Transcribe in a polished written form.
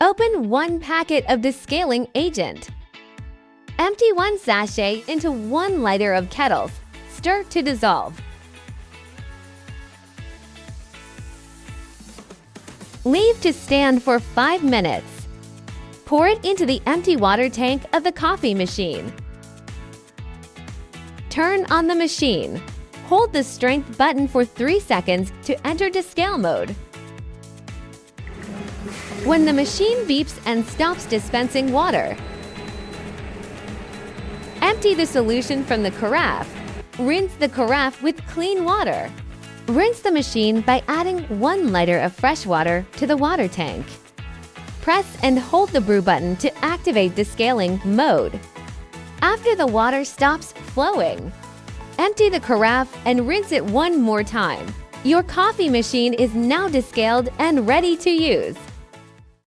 Open 1 packet of descaling agent. Empty 1 sachet into 1 liter of kettles. Stir to dissolve. Leave to stand for 5 minutes. Pour it into the empty water tank of the coffee machine. Turn on the machine. Hold the strength button for 3 seconds to enter descale mode. When the machine beeps and stops dispensing water, empty the solution from the carafe. Rinse the carafe with clean water. Rinse the machine by adding 1 liter of fresh water to the water tank. Press and hold the brew button to activate descaling mode. After the water stops flowing, empty the carafe and rinse it 1 more time. Your coffee machine is now descaled and ready to use.